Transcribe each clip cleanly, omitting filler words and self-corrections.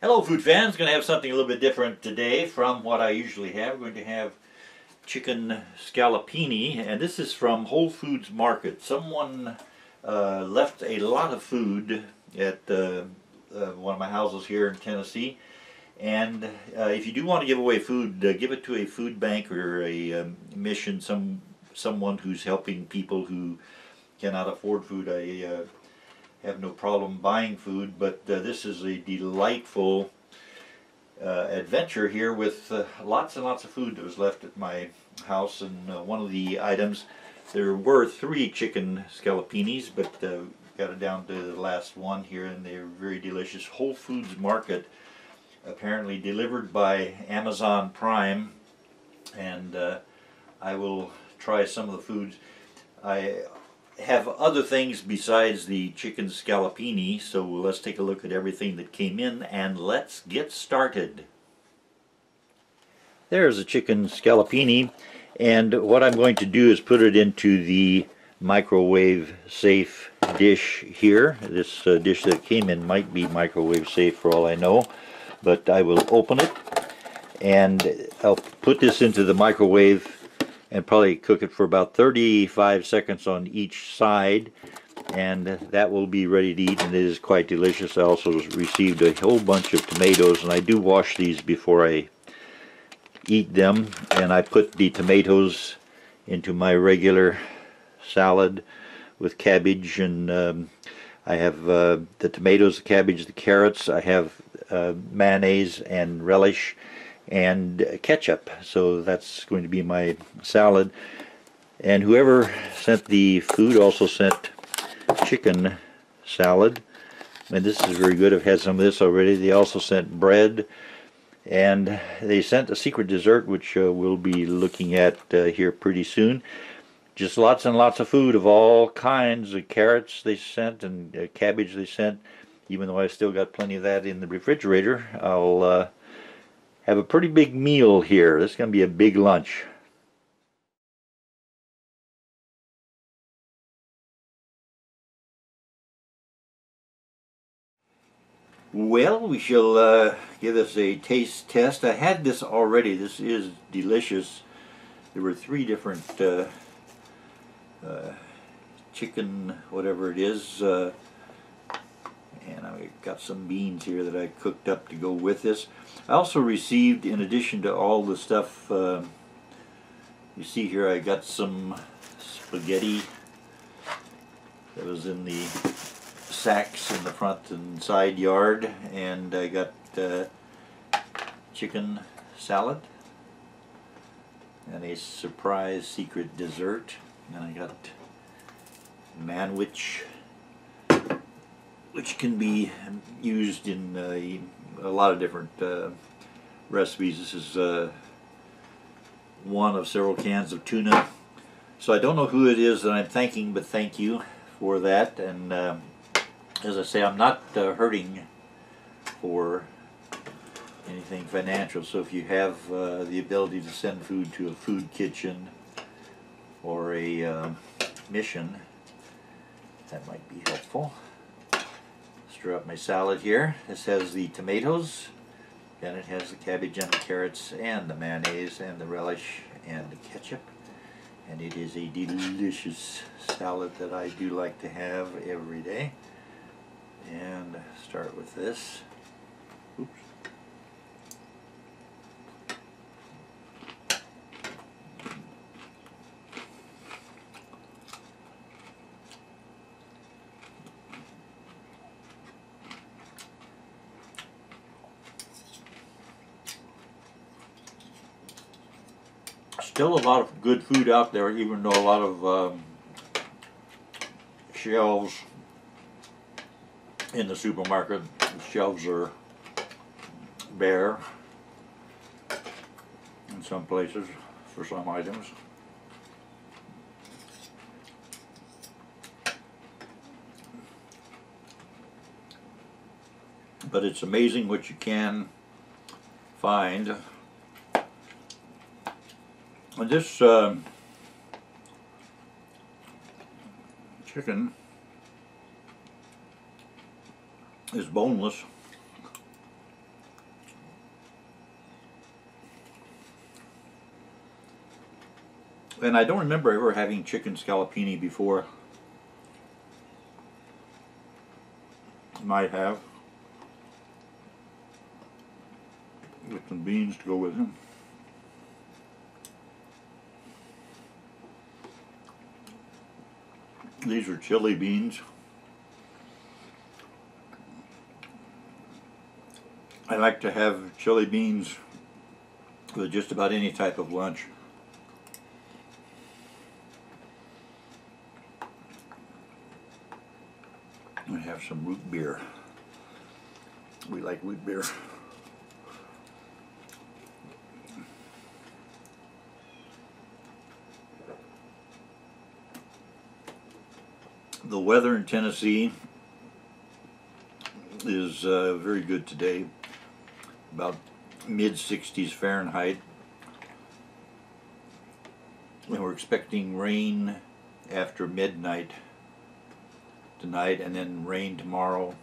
Hello food fans, going to have something a little bit different today from what I usually have. We're going to have chicken scallopini, and this is from Whole Foods Market. Someone left a lot of food at one of my houses here in Tennessee, and if you do want to give away food, give it to a food bank or a mission, someone who's helping people who cannot afford food. I have no problem buying food, but this is a delightful adventure here with lots and lots of food that was left at my house. And one of the items, there were 3 chicken scallopinis, but got it down to the last one here, and they're very delicious. Whole Foods Market, apparently delivered by Amazon Prime, and I will try some of the foods. I have other things besides the chicken scallopini, so let's take a look at everything that came in and let's get started. There's a chicken scallopini, and what I'm going to do is put it into the microwave safe dish here. This dish that came in might be microwave safe for all I know, but I will open it and I'll put this into the microwave and probably cook it for about 35 seconds on each side, and that will be ready to eat, and it is quite delicious. I also received a whole bunch of tomatoes, and I do wash these before I eat them, and I put the tomatoes into my regular salad with cabbage, and I have the tomatoes, the cabbage, the carrots. I have mayonnaise and relish and ketchup, so that's going to be my salad. And whoever sent the food also sent chicken salad, and this is very good. I've had some of this already. They also sent bread, and they sent a secret dessert which we'll be looking at here pretty soon. Just lots and lots of food of all kinds. The carrots they sent, and cabbage they sent. Even though I still got plenty of that in the refrigerator, I'll have a pretty big meal here. This is going to be a big lunch. Well, we shall give this a taste test. I had this already. This is delicious. There were 3 different chicken, whatever it is, and I got some beans here that I cooked up to go with this. I also received, in addition to all the stuff you see here, I got some spaghetti that was in the sacks in the front and side yard, and I got chicken salad and a surprise secret dessert, and I got manwich, which can be used in a lot of different recipes. This is one of several cans of tuna. So I don't know who it is that I'm thanking, but thank you for that. And as I say, I'm not hurting for anything financial, so if you have the ability to send food to a food kitchen or a mission, that might be helpful. Stir up my salad here. This has the tomatoes, and it has the cabbage and the carrots and the mayonnaise and the relish and the ketchup, and it is a delicious salad that I do like to have every day. And start with this. Oops. Still a lot of good food out there, even though a lot of shelves in the supermarket, the shelves are bare in some places for some items. But it's amazing what you can find. This chicken is boneless, And I don't remember ever having chicken scallopini before. Might have. With some beans to go with them. These are chili beans. I like to have chili beans with just about any type of lunch. I have some root beer. We like root beer. The weather in Tennessee is very good today. About mid-60s Fahrenheit. And we're expecting rain after midnight tonight, and then rain tomorrow.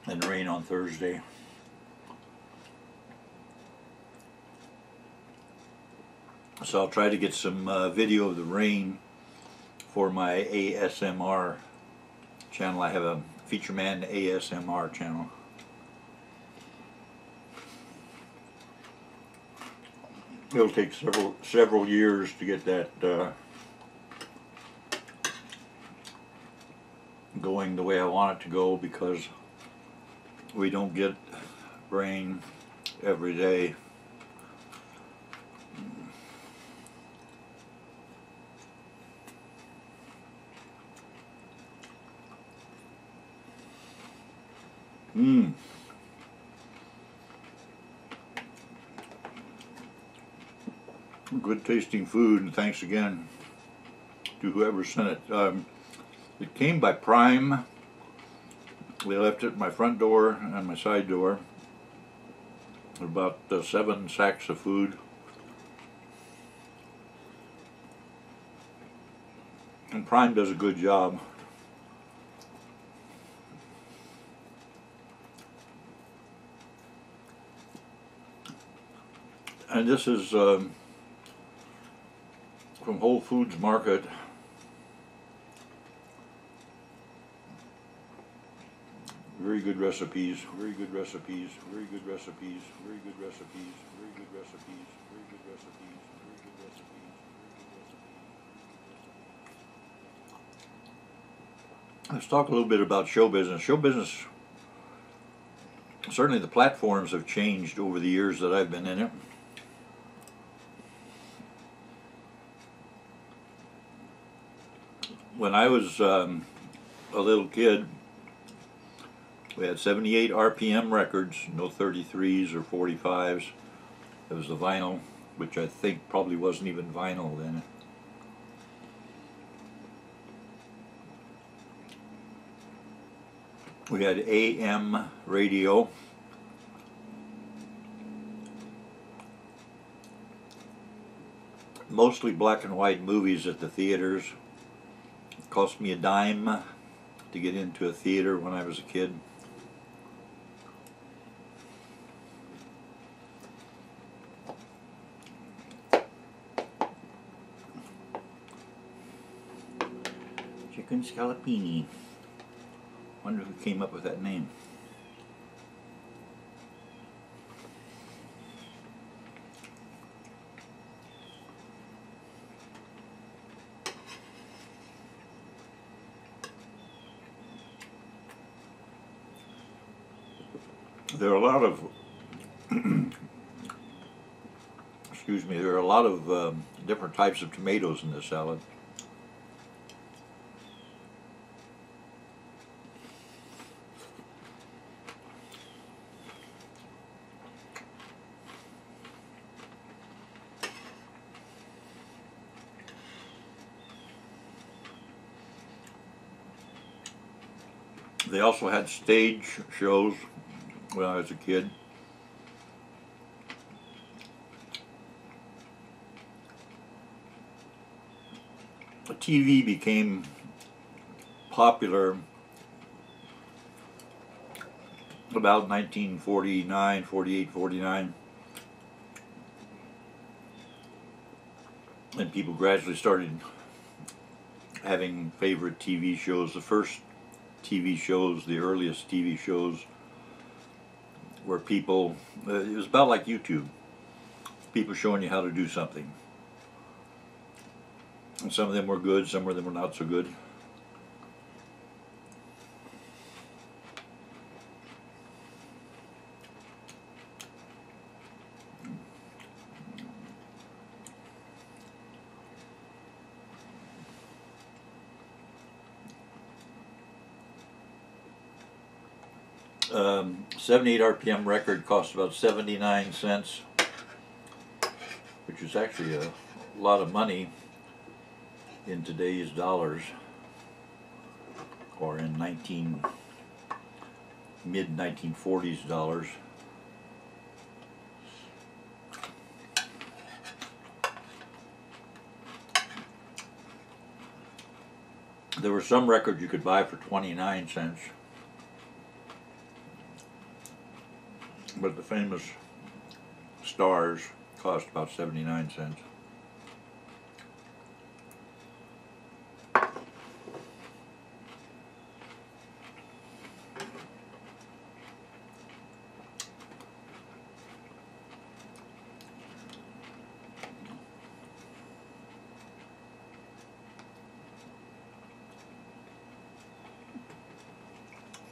And rain on Thursday. So I'll try to get some video of the rain for my ASMR channel. I have a Feature Man ASMR channel. It'll take several years to get that going the way I want it to go, because we don't get rain every day. Good tasting food, and thanks again to whoever sent it. It came by Prime. They left it at my front door and my side door. About 7 sacks of food. And Prime does a good job. And this is from Whole Foods Market. Very good recipes, very good recipes, very good recipes, very good recipes, very good recipes, very good recipes, very good recipes, Let's talk a little bit about show business. Show business, certainly the platforms have changed over the years that I've been in it. When I was a little kid, we had 78 RPM records, no 33s or 45s. It was the vinyl, which I think probably wasn't even vinyl then. We had AM radio. Mostly black and white movies at the theaters. It cost me a dime to get into a theater when I was a kid. Chicken Scallopini. Wonder who came up with that name. There are a lot of excuse me, there are a lot of different types of tomatoes in this salad. They also had stage shows when I was a kid. TV became popular about 1949, 48, 49. And people gradually started having favorite TV shows. The first TV shows, the earliest TV shows, where people, it was about like YouTube, people showing you how to do something. And some of them were good, some of them were not so good. Um, 78 RPM record cost about 79 cents, which is actually a lot of money in today's dollars, or in mid 1940s dollars. There were some records you could buy for 29 cents. But the famous stars cost about 79 cents.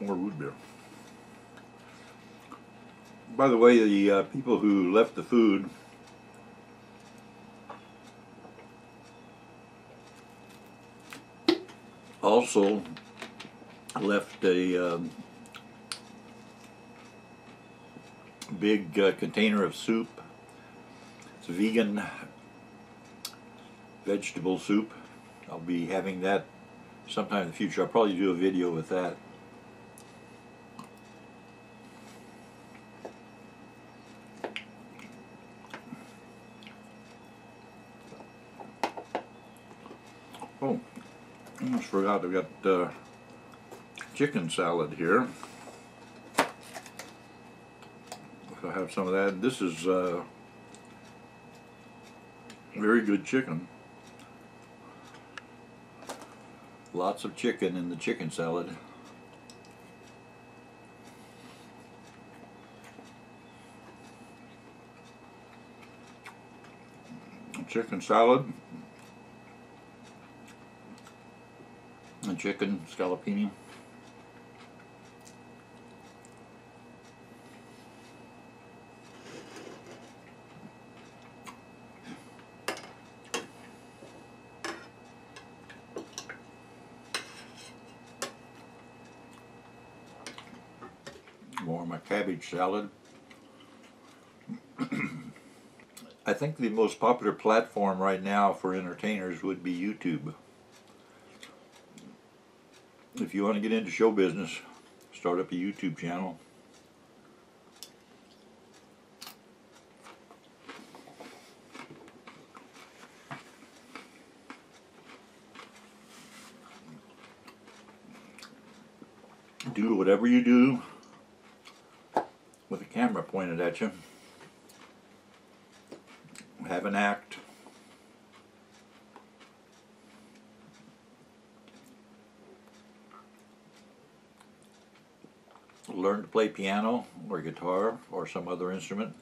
More root beer. By the way, the people who left the food also left a big container of soup. It's a vegan vegetable soup. I'll be having that sometime in the future. I'll probably do a video with that. Oh, I almost forgot, I've got chicken salad here. I'll have some of that. This is very good chicken. Lots of chicken in the chicken salad. Chicken salad and chicken scallopini. More of my cabbage salad. I think the most popular platform right now for entertainers would be YouTube. If you want to get into show business, start up a YouTube channel. Do whatever you do with a camera pointed at you. Have an act. Learn to play piano or guitar or some other instrument.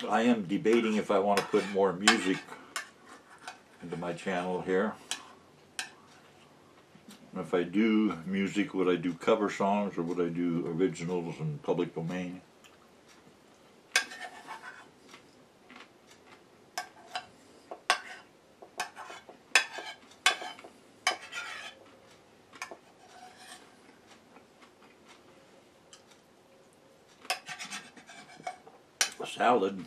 I am debating if I want to put more music into my channel here. If I do music, would I do cover songs or would I do originals and public domain? The salad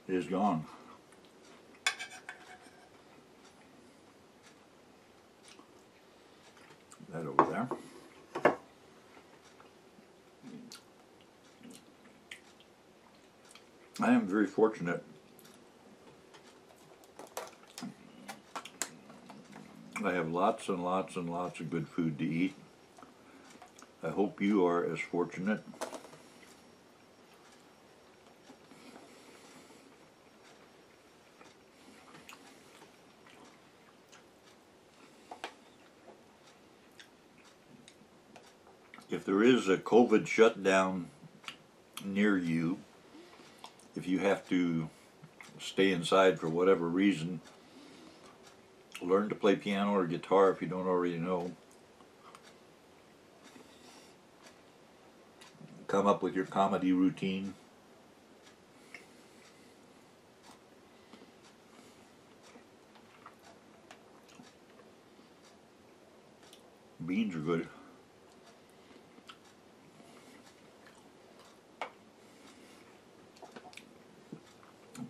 is gone. That over there. I am very fortunate I have lots and lots and lots of good food to eat. I hope you are as fortunate. If there is a COVID shutdown near you, if you have to stay inside for whatever reason, learn to play piano or guitar if you don't already know. Come up with your comedy routine. Beans are good.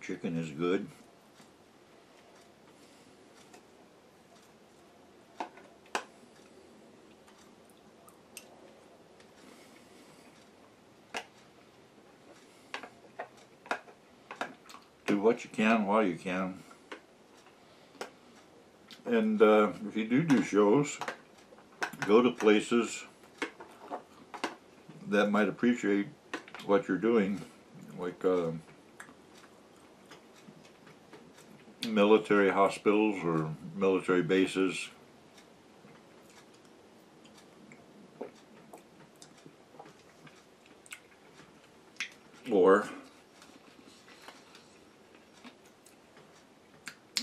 Chicken is good. Do what you can while you can. And if you do shows, go to places that might appreciate what you're doing, like military hospitals or military bases. Or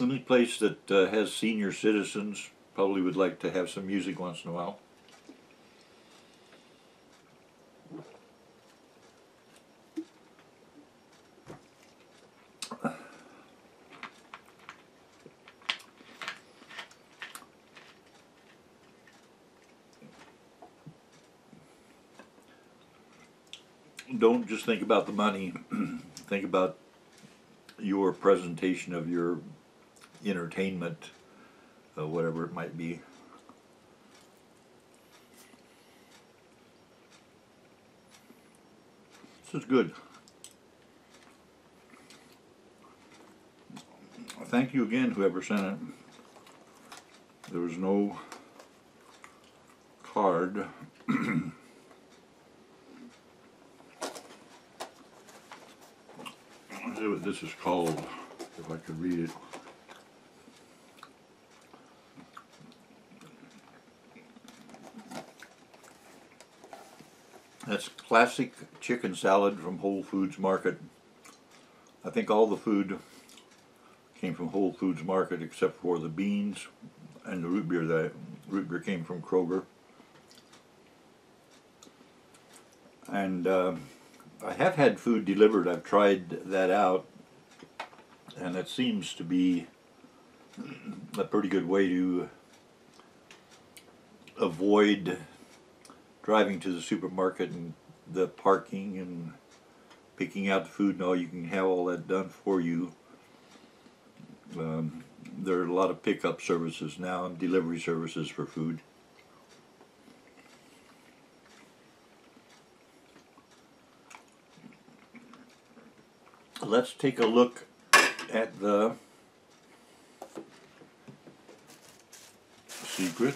any place that has senior citizens. Probably would like to have some music once in a while. Don't just think about the money. Think about your presentation of your entertainment, whatever it might be. This is good. Thank you again, whoever sent it. There was no card. Let's see what this is called, if I could read it. That's classic chicken salad from Whole Foods Market. I think all the food came from Whole Foods Market except for the beans and the root beer. That root beer came from Kroger. And I have had food delivered. I've tried that out, and it seems to be a pretty good way to avoid driving to the supermarket and the parking and picking out the food and all. You can have all that done for you. There are a lot of pickup services now and delivery services for food. Let's take a look at the secret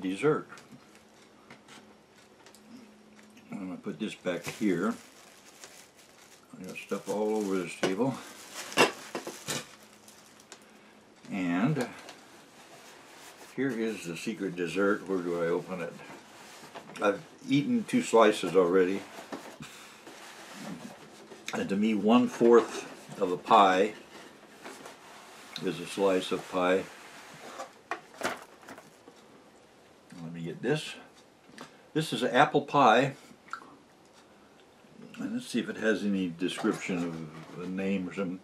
dessert. I'm going to put this back here. I got stuff all over this table. And here is the secret dessert. Where do I open it? I've eaten 2 slices already. And to me, 1/4 of a pie is a slice of pie. Let me get this. This is apple pie. And let's see if it has any description of a name or something.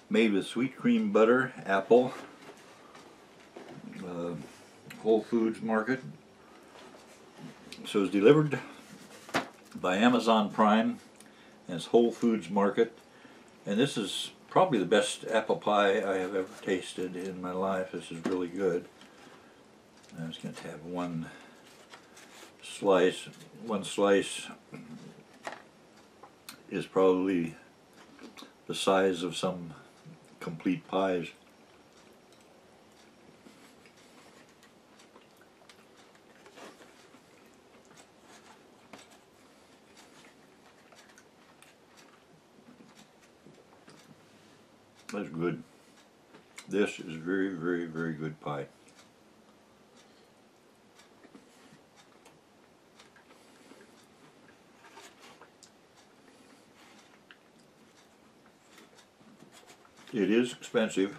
Made with sweet cream butter, apple, Whole Foods Market. So it's delivered by Amazon Prime. And it's Whole Foods Market, and this is probably the best apple pie I have ever tasted in my life. This is really good. I'm just going to have one slice. One slice is probably the size of some complete pies. That's good. This is very, very, very good pie. It is expensive,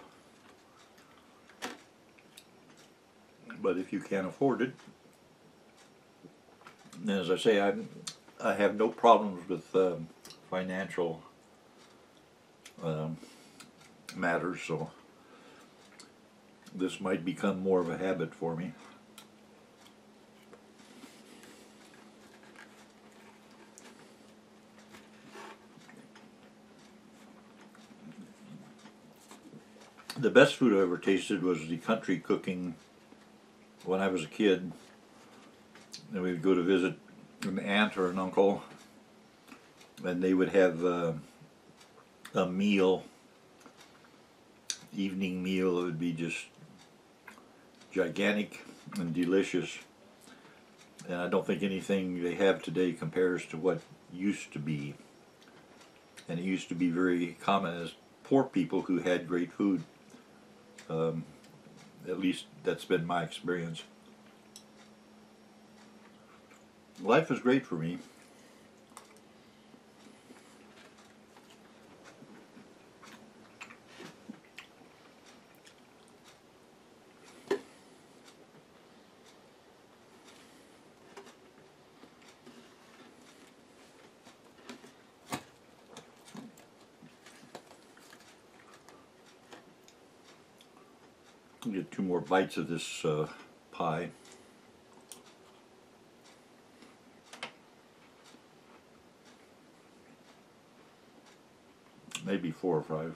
but if you can't afford it, and as I say, I have no problems with financial matters, so this might become more of a habit for me. The best food I ever tasted was the country cooking when I was a kid. And we would go to visit an aunt or an uncle, and they would have a meal, evening meal that would be just gigantic and delicious. And I don't think anything they have today compares to what used to be. And it used to be very common as poor people who had great food. At least that's been my experience. Life is great for me. I'll get 2 more bites of this pie. Maybe 4 or 5.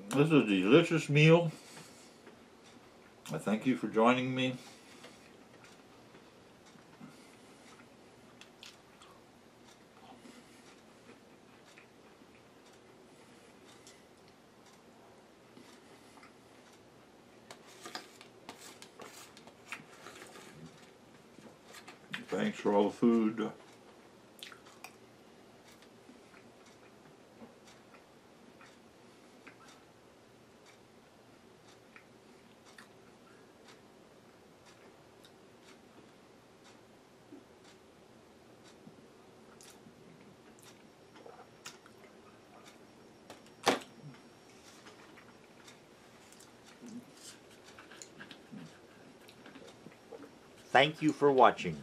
This is a delicious meal. I thank you for joining me. Thanks for all the food. Thank you for watching.